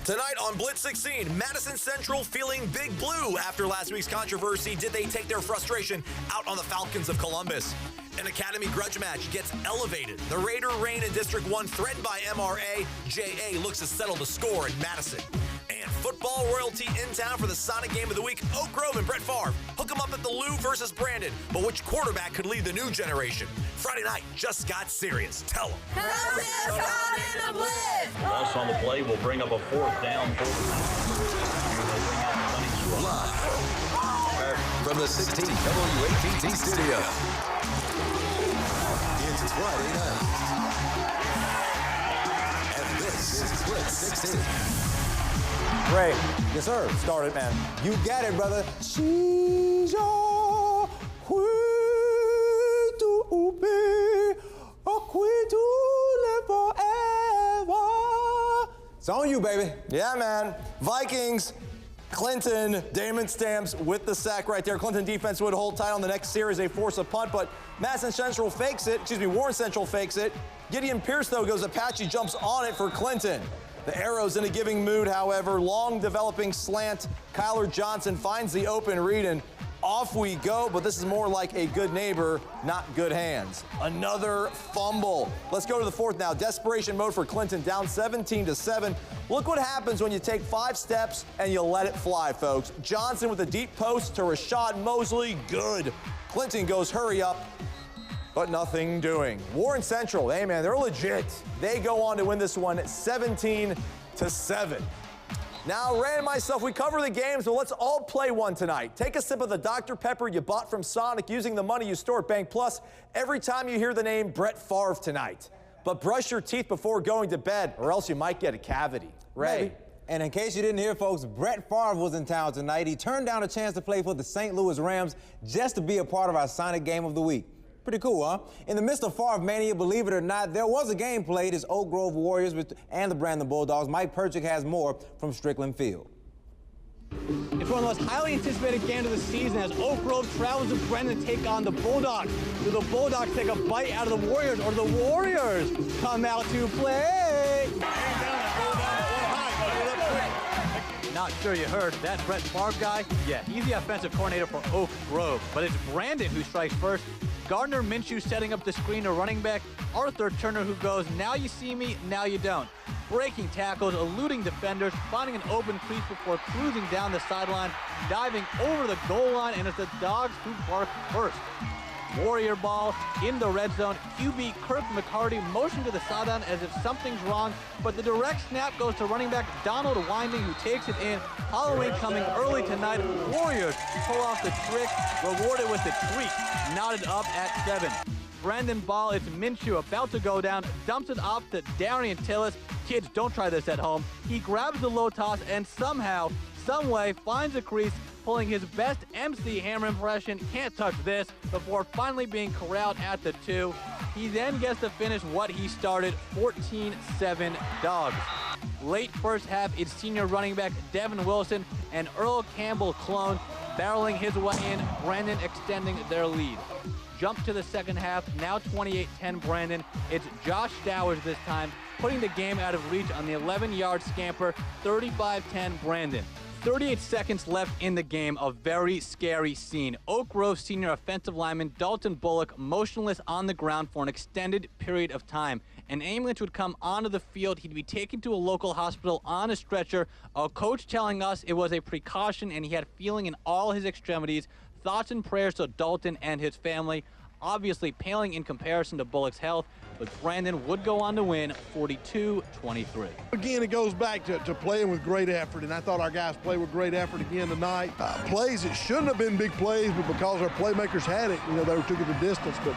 Tonight on Blitz 16, Madison Central feeling big blue after last week's controversy. Did they take their frustration out on the Falcons of Columbus? An Academy grudge match gets elevated. The Raider reign in District 1 threatened by MRA. JA looks to settle the score in Madison. And football royalty in town for the Sonic Game of the Week. Oak Grove and Brett Favre hook 'em up at the Lou versus Brandon. But which quarterback could lead the new generation? Friday night just got serious. Tell them. Us on the play will bring up a fourth down. Live from the 16 WAPT studio. It's Friday night. And this is Blitz 16. Ray, yes sir, start it, man. You got it, brother. She's your queen to be, a queen to live forever. It's on you, baby. Yeah, man. Vikings. Clinton, Damon Stamps with the sack right there. Clinton defense would hold tight on the next series. They force a punt, but Madison Central fakes it. Warren Central fakes it. Gideon Pierce, though, goes Apache, jumps on it for Clinton. The Arrows in a giving mood, however. Long developing slant. Kyler Johnson finds the open read, and off we go, but this is more like a good neighbor, not good hands. Another fumble. Let's go to the fourth now. Desperation mode for Clinton, down 17-7. Look what happens when you take 5 steps and you let it fly, folks. Johnson with a deep post to Rashad Mosley. Good. Clinton goes hurry up, but nothing doing. Warren Central, hey man, they're legit. They go on to win this one 17-7. Now, Ray and myself, we cover the games, but let's all play one tonight. Take a sip of the Dr. Pepper you bought from Sonic using the money you store at Bank Plus every time you hear the name Brett Favre tonight. But brush your teeth before going to bed, or else you might get a cavity. Ray? Maybe. And in case you didn't hear, folks, Brett Favre was in town tonight. He turned down a chance to play for the St. Louis Rams just to be a part of our Sonic Game of the Week. Pretty cool, huh? In the midst of Favre mania, believe it or not, there was a game played as Oak Grove Warriors and the Brandon Bulldogs. Mike Perchick has more from Strickland Field. It's one of the most highly anticipated games of the season as Oak Grove travels to Brandon to take on the Bulldogs. Do the Bulldogs take a bite out of the Warriors, or do the Warriors come out to play? Not sure you heard that Brett Favre guy? Yeah, he's the offensive coordinator for Oak Grove, but it's Brandon who strikes first. Gardner Minshew setting up the screen to running back Arthur Turner, who goes, now you see me, now you don't. Breaking tackles, eluding defenders, finding an open crease before cruising down the sideline, diving over the goal line, and it's the Dogs who bark first. Warrior ball in the red zone. QB Kirk McCarty motioned to the sideline as if something's wrong, but the direct snap goes to running back Donald Winding, who takes it in. Halloween coming early tonight. Warriors pull off the trick, rewarded with the treat. Knotted up at 7. Brandon ball, it's Minshew about to go down, dumps it off to Darian Tillis. Kids, don't try this at home. He grabs the low toss and somehow, someway finds a crease, pulling his best MC Hammer impression, can't touch this, before finally being corralled at the 2. He then gets to finish what he started, 14-7 Dogs. Late first half, it's senior running back Devin Wilson and Earl Campbell clone barreling his way in, Brandon extending their lead. Jump to the second half, now 28-10 Brandon. It's Josh Stowers this time, putting the game out of reach on the 11-yard scamper, 35-10 Brandon. 38 seconds left in the game, a very scary scene. Oak Grove senior offensive lineman Dalton Bullock motionless on the ground for an extended period of time. An ambulance would come onto the field. He'd be taken to a local hospital on a stretcher. A coach telling us it was a precaution and he had feeling in all his extremities. Thoughts and prayers to Dalton and his family. Obviously paling in comparison to Bullock's health, but Brandon would go on to win 42-23. Again, it goes back to playing with great effort, and I thought our guys played with great effort again tonight. Plays that shouldn't have been big plays, but because our playmakers had it, they took it the distance. But,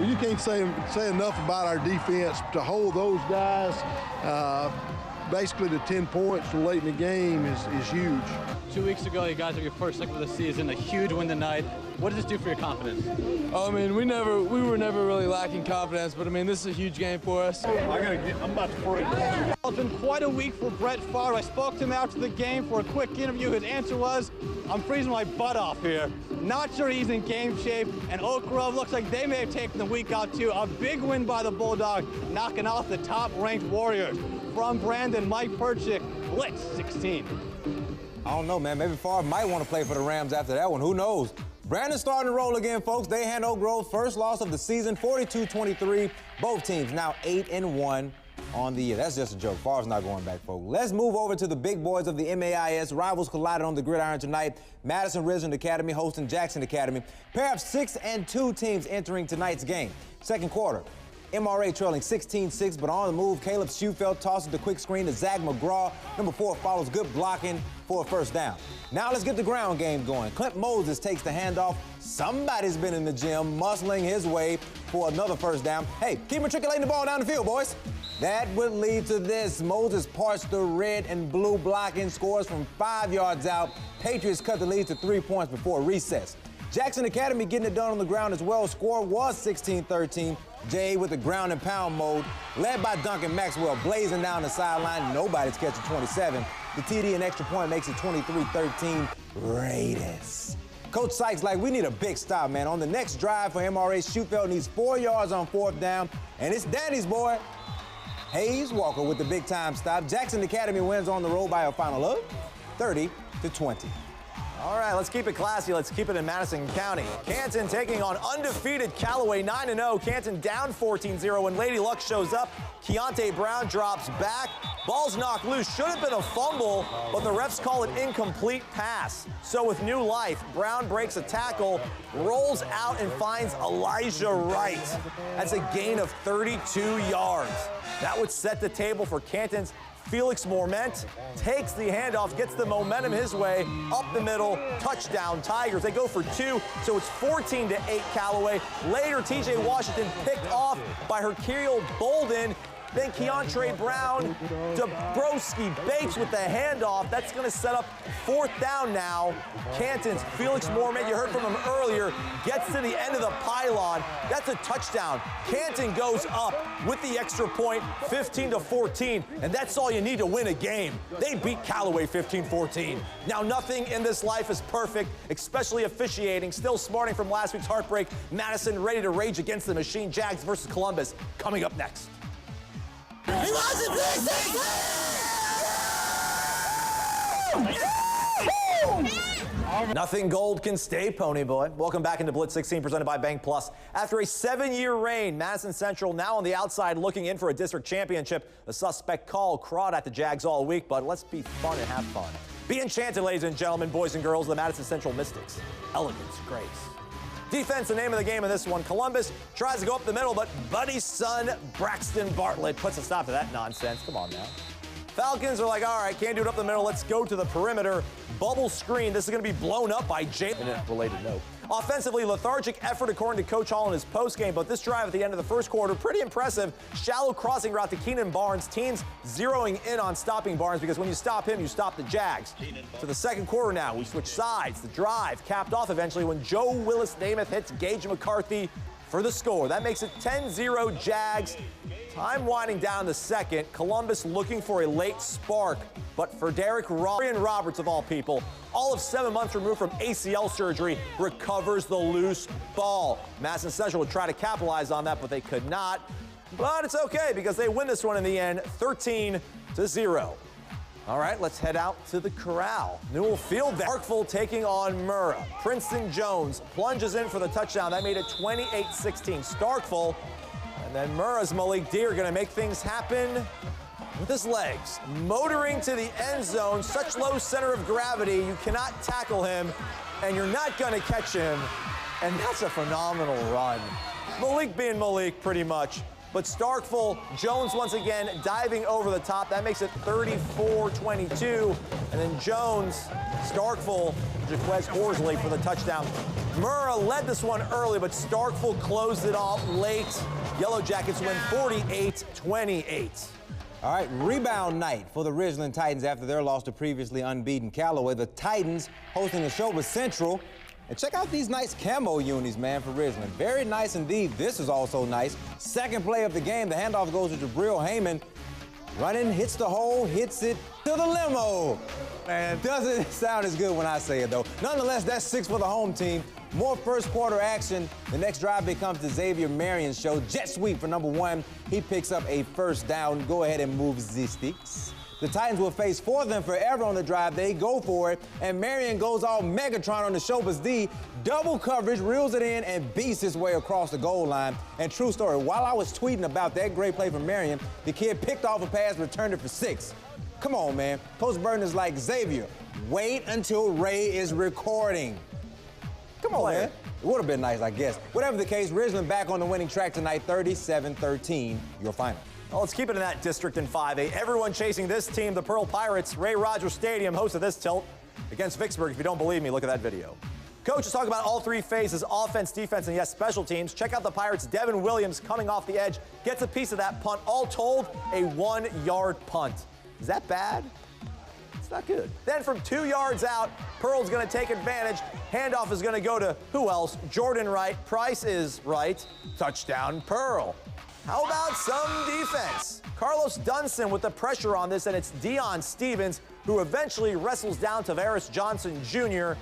you can't say enough about our defense to hold those guys basically to 10 points late in the game is huge. 2 weeks ago, you guys have your first lick of the season, a huge win tonight. What does this do for your confidence? I mean, we were never really lacking confidence, but I mean, this is a huge game for us. I'm about to break. It's been quite a week for Brett Favre. I spoke to him after the game for a quick interview. His answer was, I'm freezing my butt off here. Not sure he's in game shape. And Oak Grove looks like they may have taken the week out too. A big win by the Bulldog, knocking off the top-ranked Warriors. From Brandon, Mike Perchick, Blitz 16. I don't know, man. Maybe Favre might want to play for the Rams after that one. Who knows? Brandon's starting to roll again, folks. They hand Oak Grove's first loss of the season, 42-23. Both teams now 8-1 on the year. That's just a joke. Favre's not going back, folks. Let's move over to the big boys of the MAIS. Rivals collided on the gridiron tonight. Madison Ridgeland Academy hosting Jackson Academy. Pair of 6-2 teams entering tonight's game. Second quarter, MRA trailing 16-6, but on the move, Caleb Schufeld tosses the quick screen to Zach McGraw. Number 4 follows good blocking for a first down. Now let's get the ground game going. Clint Moses takes the handoff. Somebody's been in the gym muscling his way for another first down. Hey, keep matriculating the ball down the field, boys. That would lead to this. Moses parts the red and blue blocking, scores from 5 yards out. Patriots cut the lead to 3 points before recess. Jackson Academy getting it done on the ground as well. Score was 16-13. Jay with the ground and pound mode, led by Duncan Maxwell, blazing down the sideline. Nobody's catching 27. The TD and extra point makes it 23-13 Raiders. Coach Sykes like, we need a big stop, man. On the next drive for MRA, Schufeld needs 4 yards on 4th down, and it's Danny's boy, Hayes Walker with the big-time stop. Jackson Academy wins on the road by a final of 30-20. All right, let's keep it classy. Let's keep it in Madison County. Canton taking on undefeated Callaway, 9-0. Canton down 14-0 when Lady Luck shows up. Keontae Brown drops back. Ball's knocked loose. Should have been a fumble, but the refs call it incomplete pass. So with new life, Brown breaks a tackle, rolls out, and finds Elijah Wright. That's a gain of 32 yards. That would set the table for Canton's Felix Morment. Takes the handoff, gets the momentum his way, up the middle, touchdown Tigers. They go for 2, so it's 14-8 Callaway. Later, TJ Washington picked off by Hercule Bolden. Then Keontae Brown, Dabrowski Bates with the handoff. That's going to set up 4th down now. Canton's Felix Morment, you heard from him earlier, gets to the end of the pylon. That's a touchdown. Canton goes up with the extra point, 15-14, and that's all you need to win a game. They beat Callaway 15-14. Now, nothing in this life is perfect, especially officiating. Still smarting from last week's heartbreak. Madison ready to rage against the machine. Jags versus Columbus coming up next. He wasn't Nothing gold can stay, Pony Boy. Welcome back into Blitz 16 presented by Bank Plus. After a 7-year reign, Madison Central now on the outside looking in for a district championship. The suspect call crawled at the Jags all week, but let's be fun and have fun. Be enchanted, ladies and gentlemen, boys and girls, the Madison Central Mystics. Elegance, grace. Defense, the name of the game in this one. Columbus tries to go up the middle, but Buddy's son, Braxton Bartlett, puts a stop to that nonsense. Come on now. Falcons are like, all right, can't do it up the middle. Let's go to the perimeter. Bubble screen. This is going to be blown up by Jay. In a related note. Offensively, lethargic effort according to Coach Hall in his postgame, but this drive at the end of the first quarter, pretty impressive. Shallow crossing route to Keenan Barnes. Teams zeroing in on stopping Barnes because when you stop him, you stop the Jags. To the second quarter now, we switch sides. The drive capped off eventually when Joe Willis-Namath hits Gage McCarthy for the score. That makes it 10-0 Jags. Time winding down the second. Columbus looking for a late spark, but for Derek Roberts, of all people, all of 7 months removed from ACL surgery, recovers the loose ball. Madison Central would try to capitalize on that, but they could not. But it's okay because they win this one in the end, 13-0. All right, let's head out to the corral. Newell Field, Arkville taking on Murrah. Princeton Jones plunges in for the touchdown. That made it 28-16. Starkville, and then Murrah's Malik Deer going to make things happen with his legs. Motoring to the end zone, such low center of gravity, you cannot tackle him, and you're not going to catch him. And that's a phenomenal run. Malik being Malik, pretty much. But Starkville, Jones once again diving over the top. That makes it 34-22. And then Jones, Starkville, Jaquez Horsley for the touchdown. Murrah led this one early, but Starkville closed it off late. Yellow Jackets win 48-28. All right, rebound night for the Ridgeland Titans after their loss to previously unbeaten Callaway. The Titans hosting a show with Central. And check out these nice camo unis, man, for Ridgeland. Very nice indeed. This is also nice. Second play of the game, the handoff goes to Jabril Heyman. Running, hits the hole, hits it to the limo. Man, doesn't sound as good when I say it, though. Nonetheless, that's 6 for the home team. More first quarter action. The next drive becomes the Xavier Marion show. Jet sweep for number 1. He picks up a first down. Go ahead and move the sticks. The Titans will face 4 of them forever on the drive. They go for it, and Marion goes all Megatron on the Showbiz D. Double coverage, reels it in, and beats his way across the goal line. And true story, while I was tweeting about that great play from Marion, the kid picked off a pass, returned it for 6. Come on, man. Coach Burton is like, Xavier, wait until Ray is recording. Come on, man. It would have been nice, I guess. Whatever the case, Ridgeland back on the winning track tonight, 37-13, your final. Well, let's keep it in that district in 5A. Everyone chasing this team, the Pearl Pirates. Ray Rogers Stadium hosted this tilt against Vicksburg. If you don't believe me, look at that video. Coach is talking about all 3 phases, offense, defense, and yes, special teams. Check out the Pirates. Devin Williams coming off the edge, gets a piece of that punt. All told, a 1-yard punt. Is that bad? It's not good. Then from 2 yards out, Pearl's going to take advantage. Handoff is going to go to who else? Jordan Wright. Price is right. Touchdown, Pearl. How about some defense? Carlos Dunson with the pressure on this, and it's Deion Stevens who eventually wrestles down Tavares Johnson Jr.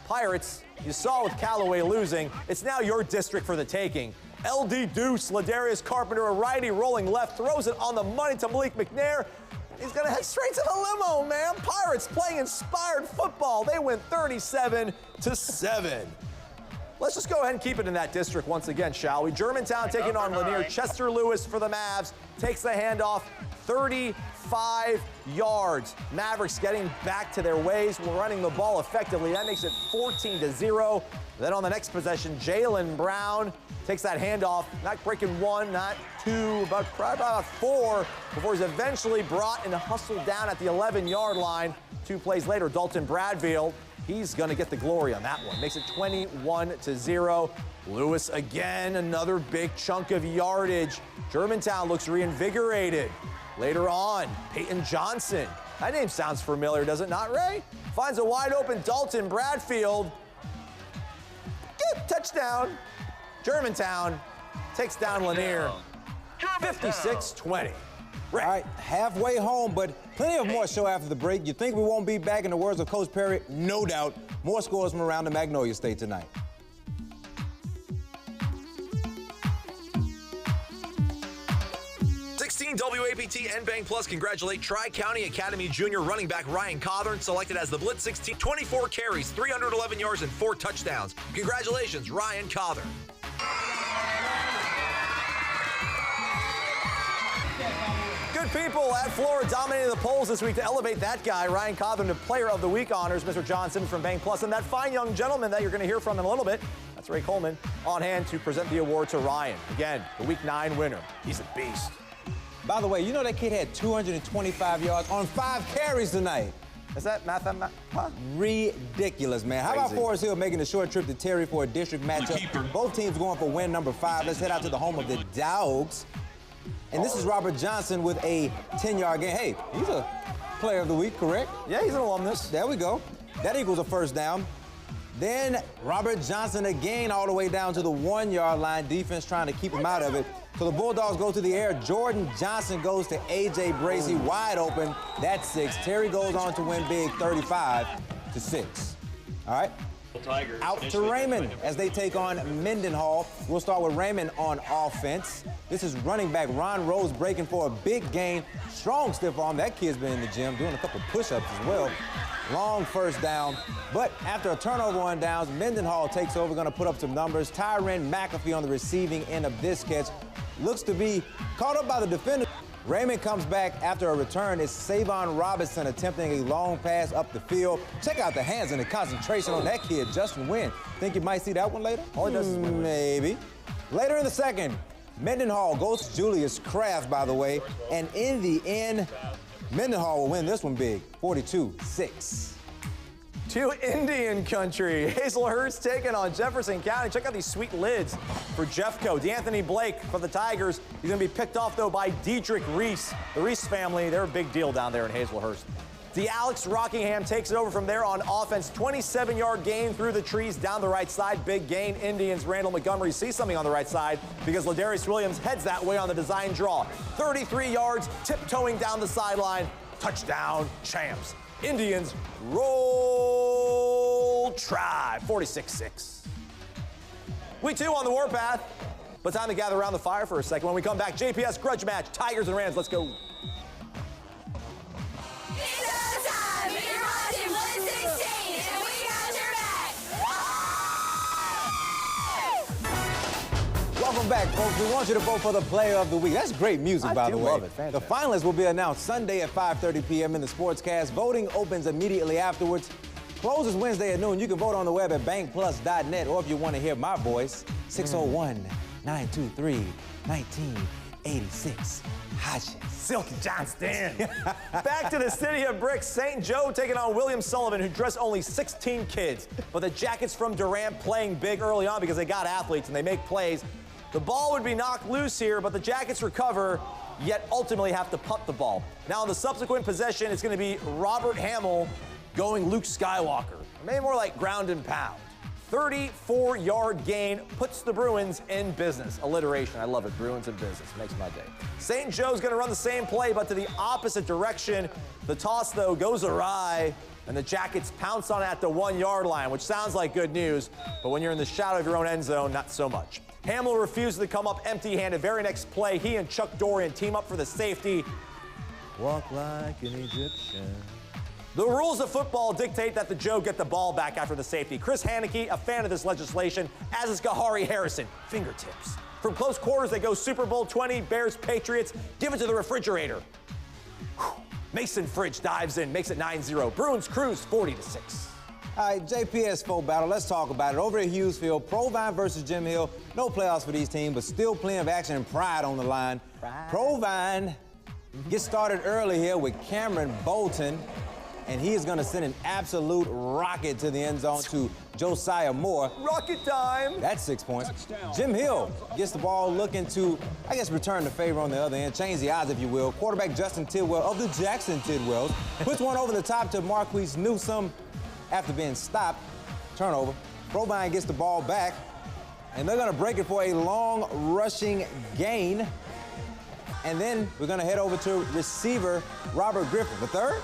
Pirates, you saw with Callaway losing, it's now your district for the taking. LD Deuce, Ladarius Carpenter, a righty rolling left, throws it on the money to Malik McNair. He's gonna head straight to the limo, man. Pirates playing inspired football. They win 37-7. Let's just go ahead and keep it in that district once again, shall we? Germantown taking on Lanier. Chester Lewis for the Mavs takes the handoff, 35 yards. Mavericks getting back to their ways. We're running the ball effectively. That makes it 14-0. Then on the next possession, Jalen Brown takes that handoff, not breaking 1, not 2, but probably about 4 before he's eventually brought and hustled down at the 11-yard line. 2 plays later, Dalton Bradfield. He's going to get the glory on that one. Makes it 21-0. Lewis again, another big chunk of yardage. Germantown looks reinvigorated. Later on, Peyton Johnson. That name sounds familiar, does it not, Ray? Finds a wide open Dalton Bradfield. Touchdown. Germantown takes down Lanier. 56-20. Ray. All right, halfway home, but plenty of more show after the break. You think we won't be back, in the words of Coach Perry? No doubt. More scores from around the Magnolia State tonight. WAPT and Bang Plus congratulate Tri-County Academy Junior running back Ryan Cawthorn, selected as the Blitz 16, 24 carries, 311 yards, and 4 touchdowns. Congratulations, Ryan Cawthorn. Good people at Florida dominating the polls this week to elevate that guy, Ryan Cawthorn, to Player of the Week honors, Mr. John Simmons from Bang Plus, and that fine young gentleman that you're going to hear from in a little bit, that's Ray Coleman, on hand to present the award to Ryan. Again, the Week 9 winner. He's a beast. By the way, you know that kid had 225 yards on 5 carries tonight. Is that huh? Ridiculous, man. How about Forest Hill making a short trip to Terry for a district matchup? Both teams going for win number 5. Let's head out to the home of the Dogs. And this is Robert Johnson with a 10-yard gain. Hey, he's a Player of the Week, correct? Yeah, he's an alumnus. There we go. That equals a first down. Then Robert Johnson again all the way down to the 1-yard line. Defense trying to keep him out of it. So the Bulldogs go to the air. Jordan Johnson goes to A.J. Bracy, wide open. That's 6. Terry goes on to win big, 35-6. All right. Out to Raymond as they take on Mendenhall. We'll start with Raymond on offense. This is running back Ron Rose breaking for a big gain. Strong stiff arm. That kid's been in the gym doing a couple push-ups as well. Long first down. But after a turnover on downs, Mendenhall takes over, going to put up some numbers. Tyron McAfee on the receiving end of this catch. Looks to be caught up by the defender. Raymond comes back after a return. It's Savon Robinson attempting a long pass up the field. Check out the hands and the concentration on that kid, Justin Wynn. Think you might see that one later? All he does is win. Maybe. Later in the second, Mendenhall goes to Julius Kraft, by the way. And in the end, Mendenhall will win this one big, 42-6. To Indian country. Hazelhurst taking on Jefferson County. Check out these sweet lids for Jeffco. D'Anthony Blake for the Tigers. He's going to be picked off, though, by Diedrich Reese. The Reese family, they're a big deal down there in Hazelhurst. Alex Rockingham takes it over from there on offense. 27-yard gain through the trees down the right side. Big gain. Indians. Randall Montgomery sees something on the right side because Ladarius Williams heads that way on the design draw. 33 yards, tiptoeing down the sideline. Touchdown, champs. Indians roll Tribe. 46-6. Week 2 on the warpath. But time to gather around the fire for a second. When we come back, JPS grudge match. Tigers and Rams. Let's go. Welcome back, folks. We want you to vote for the player of the week. That's great music, by the way. Love it. Fantastic. The finalists will be announced Sunday at 5:30 p.m. in the Sportscast. Voting opens immediately afterwards. Closes Wednesday at noon. You can vote on the web at bankplus.net, or if you want to hear my voice, 601-923-1986. Hodges. Silky Johnston. Back to the city of bricks. St. Joe taking on William Sullivan, who dressed only 16 kids. But the Jackets from Durant playing big early on because they got athletes and they make plays. The ball would be knocked loose here, but the Jackets recover, yet ultimately have to punt the ball. Now, in the subsequent possession, it's going to be Robert Hamill going Luke Skywalker. Maybe more like ground and pound. 34-yard gain puts the Bruins in business. Alliteration, I love it. Bruins in business, makes my day. St. Joe's going to run the same play, but to the opposite direction. The toss, though, goes awry, and the Jackets pounce on it at the 1-yard line, which sounds like good news, but when you're in the shadow of your own end zone, not so much. Hamill refuses to come up empty-handed. Very next play, he and Chuck Dorian team up for the safety. Walk like an Egyptian. The rules of football dictate that the Joe get the ball back after the safety. Chris Haneke, a fan of this legislation, as is Gahari Harrison. Fingertips. From close quarters, they go Super Bowl 20, Bears, Patriots. Give it to the refrigerator. Whew. Mason Fridge dives in, makes it 9-0. Bruins cruise 40-6. All right, JPS full battle. Let's talk about it. Over at Hughes Field, Provine versus Jim Hill. No playoffs for these teams, but still plenty of action and pride on the line. Provine gets started early here with Cameron Bolton, and he is going to send an absolute rocket to the end zone to Josiah Moore. Rocket time. That's 6 points. Jim Hill gets the ball looking to, I guess, return the favor on the other end, change the odds, if you will. Quarterback Justin Tidwell of the Jackson Tidwells puts one over the top to Marquise Newsome after being stopped. Turnover. Provine gets the ball back, and they're going to break it for a long rushing gain. And then we're going to head over to receiver Robert Griffin. The third?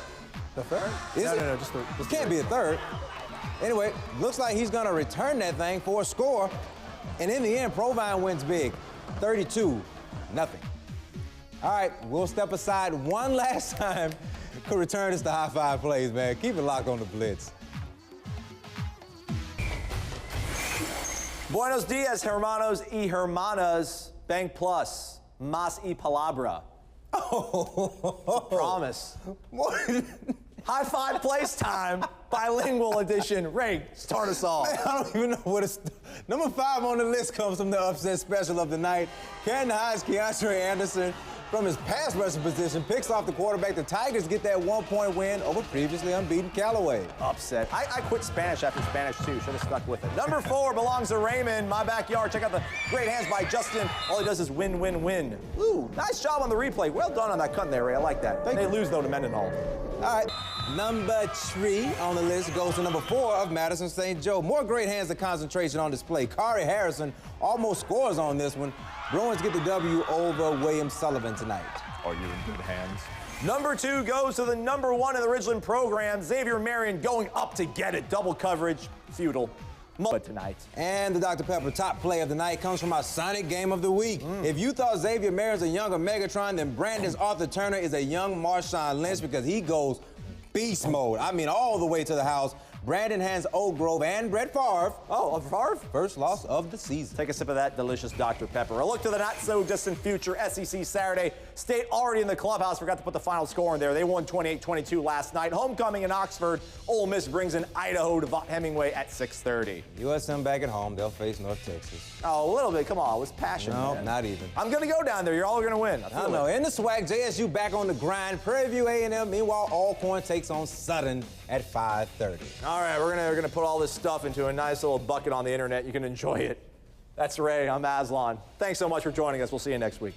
The third? No, just it can't be a third. Anyway, looks like he's going to return that thing for a score. And in the end, Provine wins big, 32-0. All right, we'll step aside one last time to return us to high five plays, man. Keep it locked on the Blitz. Buenos dias, hermanos y hermanas. Bank Plus. Mas y palabra. Oh, promise. What? High five place time, bilingual edition. Ray, start us off. Man, I don't even know what it's. Number 5 on the list comes from the upset special of the night. Canton High's Keontae Anderson, from his pass rushing position, picks off the quarterback. The Tigers get that 1-point win over previously unbeaten Callaway. Upset. I quit Spanish after Spanish 2. Should have stuck with it. Number 4 belongs to Raymond. My backyard. Check out the great hands by Justin. All he does is win, win, win. Ooh, nice job on the replay. Well done on that cut there, Ray. I like that. They lose, though, to Mendenhall. All right, number 3 on the list goes to number 4 of Madison St. Joe. More great hands and concentration on display. Kari Harrison almost scores on this one. Bruins get the W over William Sullivan tonight. Are you in good hands? Number 2 goes to the number 1 in the Ridgeland program, Xavier Marion, going up to get it. Double coverage, futile. Tonight. And the Dr. Pepper top play of the night comes from our Sonic Game of the Week. If you thought Xavier Marion's a younger Megatron, then Brandon's Arthur Turner is a young Marshawn Lynch because he goes beast mode. I mean, all the way to the house. Brandon hands Oak Grove and Brett Favre. Oh, Favre? First loss of the season. Take a sip of that delicious Dr. Pepper. A look to the not-so-distant future SEC Saturday. State already in the clubhouse. Forgot to put the final score in there. They won 28-22 last night. Homecoming in Oxford. Ole Miss brings in Idaho to Vaught Hemingway at 6:30. USM back at home. They'll face North Texas. Oh, a little bit. Come on. It was passion, No, man. not even. I'm going to go down there. You're all going to win. I don't know. In the swag, JSU back on the grind. Prairie View A&M. Meanwhile, Alcorn takes on Southern at 5:30. All right, we're gonna put all this stuff into a nice little bucket on the internet. You can enjoy it. That's Ray. I'm Aslan. Thanks so much for joining us. We'll see you next week.